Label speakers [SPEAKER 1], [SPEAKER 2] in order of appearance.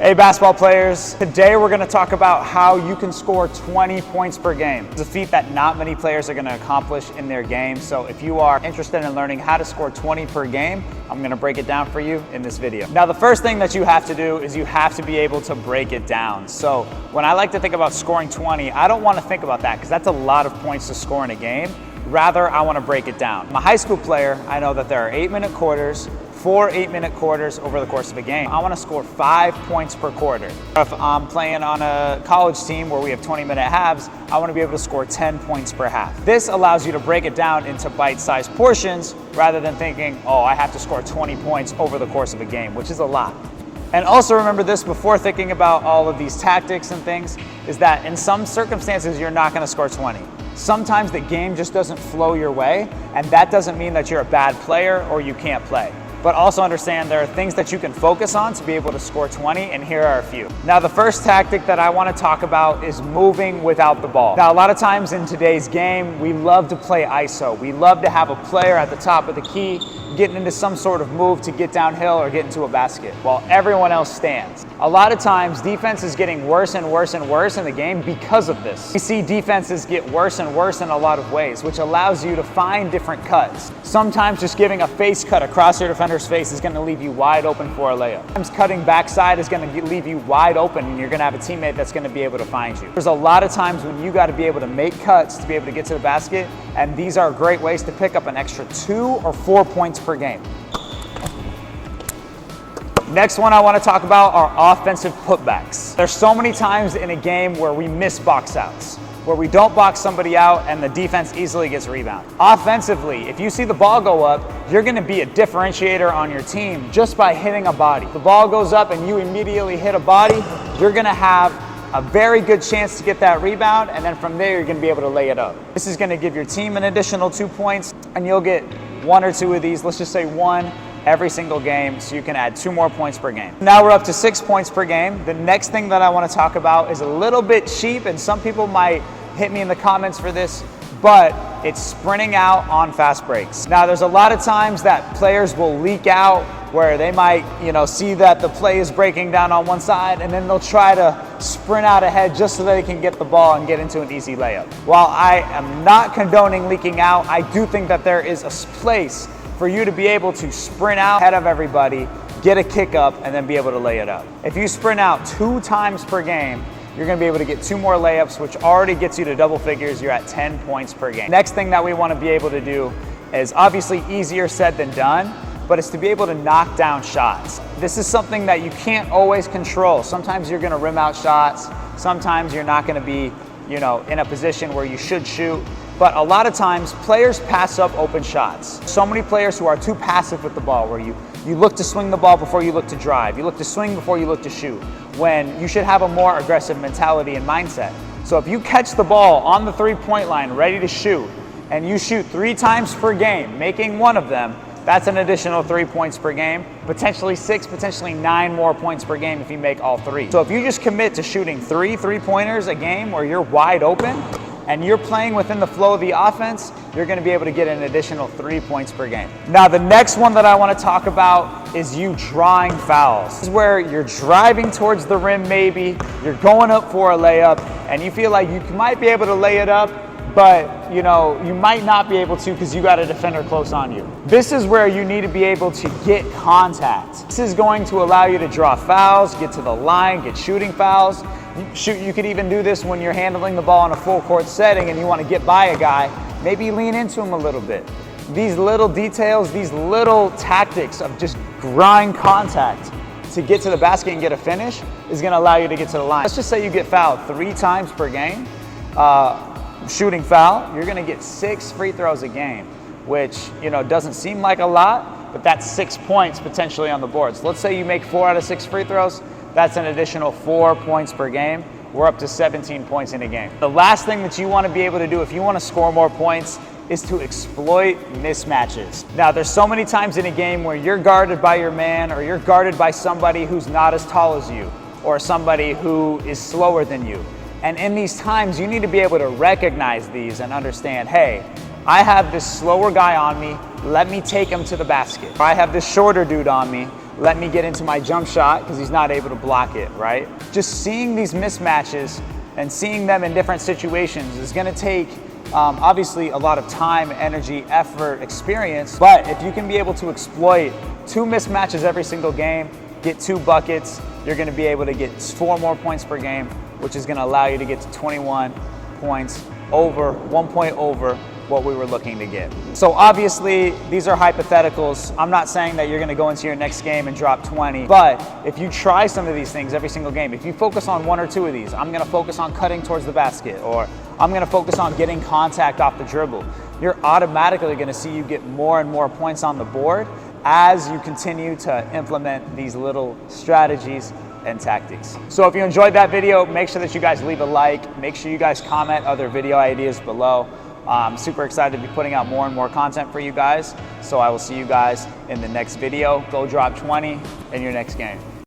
[SPEAKER 1] Hey basketball players, today we're going to talk about how you can score 20 points per game. It's a feat that not many players are going to accomplish in their game, so if you are interested in learning how to score 20 per game, I'm going to break it down for you in this video. Now the first thing that you have to do is you have to be able to break it down. So when I like to think about scoring 20, I don't want to think about that because that's a lot of points to score in a game. Rather, I want to break it down. I'm a high school player. I know that there are 8-minute quarters, 4 8-minute quarters over the course of a game. I want to score 5 points per quarter. If I'm playing on a college team where we have 20-minute halves, I want to be able to score 10 points per half. This allows you to break it down into bite-sized portions rather than thinking, oh, I have to score 20 points over the course of a game, which is a lot. And also remember this before thinking about all of these tactics and things, is that in some circumstances, you're not going to score 20. Sometimes the game just doesn't flow your way, and that doesn't mean that you're a bad player or you can't play. But also understand there are things that you can focus on to be able to score 20, and here are a few. Now the first tactic that I want to talk about is moving without the ball. Now a lot of times in today's game, we love to play ISO. We love to have a player at the top of the key getting into some sort of move to get downhill or get into a basket while everyone else stands. A lot of times defense is getting worse and worse and worse in the game because of this. We see defenses get worse and worse in a lot of ways, which allows you to find different cuts. Sometimes just giving a face cut across your defender's face is going to leave you wide open for a layup. Sometimes cutting backside is going to leave you wide open and you're going to have a teammate that's going to be able to find you. There's a lot of times when you got to be able to make cuts to be able to get to the basket, and these are great ways to pick up an extra 2 or 4 points per game. Next one I want to talk about are offensive putbacks. There's so many times in a game where we miss box outs, where we don't box somebody out and the defense easily gets rebounded. Offensively, if you see the ball go up, you're going to be a differentiator on your team just by hitting a body. The ball goes up and you immediately hit a body, you're going to have a very good chance to get that rebound, and then from there you're going to be able to lay it up. This is going to give your team an additional 2 points, and you'll get 1 or 2 of these, let's just say 1 every single game, so you can add 2 more points per game. Now we're up to 6 points per game. The next thing that I want to talk about is a little bit cheap, and some people might hit me in the comments for this, but it's sprinting out on fast breaks. Now there's a lot of times that players will leak out where they might, see that the play is breaking down on one side, and then they'll try to sprint out ahead just so they can get the ball and get into an easy layup. While I am not condoning leaking out, I do think that there is a place for you to be able to sprint out ahead of everybody, get a kick up, and then be able to lay it up. If you sprint out 2 times per game, you're going to be able to get 2 more layups, which already gets you to double figures. You're at 10 points per game. Next thing that we want to be able to do is obviously easier said than done, but it's to be able to knock down shots. This is something that you can't always control. Sometimes you're going to rim out shots. Sometimes you're not going to be, in a position where you should shoot. But a lot of times players pass up open shots. So many players who are too passive with the ball, where you look to swing the ball before you look to drive. You look to swing before you look to shoot, when you should have a more aggressive mentality and mindset. So if you catch the ball on the 3-point line ready to shoot, and you shoot 3 times per game, making 1 of them, that's an additional 3 points per game, potentially 6, potentially 9 more points per game if you make all 3. So if you just commit to shooting 3 3-pointers a game where you're wide open and you're playing within the flow of the offense, you're going to be able to get an additional 3 points per game. Now the next one that I want to talk about is you drawing fouls. This is where you're driving towards the rim maybe, you're going up for a layup, and you feel like you might be able to lay it up, but you might not be able to because you got a defender close on you. This is where you need to be able to get contact. This is going to allow you to draw fouls, get to the line, get shooting fouls. You could even do this when you're handling the ball in a full court setting and you want to get by a guy, maybe lean into him a little bit. These little details, these little tactics of just drawing contact to get to the basket and get a finish is going to allow you to get to the line. Let's just say you get fouled 3 times per game. Shooting foul, you're going to get 6 free throws a game, which doesn't seem like a lot, but that's 6 points potentially on the board. So let's say you make 4 out of 6 free throws, that's an additional 4 points per game. We're up to 17 points in a game. The last thing that you want to be able to do if you want to score more points is to exploit mismatches. Now there's so many times in a game where you're guarded by your man, or you're guarded by somebody who's not as tall as you, or somebody who is slower than you. And in these times, you need to be able to recognize these and understand, hey, I have this slower guy on me, let me take him to the basket. If I have this shorter dude on me, let me get into my jump shot because he's not able to block it, right? Just seeing these mismatches and seeing them in different situations is going to take obviously a lot of time, energy, effort, experience, but if you can be able to exploit 2 mismatches every single game, get 2 buckets, you're going to be able to get 4 more points per game, which is going to allow you to get to 21 points over, 1 point over what we were looking to get. So obviously these are hypotheticals. I'm not saying that you're going to go into your next game and drop 20, but if you try some of these things every single game, if you focus on 1 or 2 of these, I'm going to focus on cutting towards the basket, or I'm going to focus on getting contact off the dribble, you're automatically going to see you get more and more points on the board as you continue to implement these little strategies and tactics. So if you enjoyed that video, make sure that you guys leave a like, make sure you guys comment other video ideas below. I'm super excited to be putting out more and more content for you guys. So I will see you guys in the next video. Go drop 20 in your next game.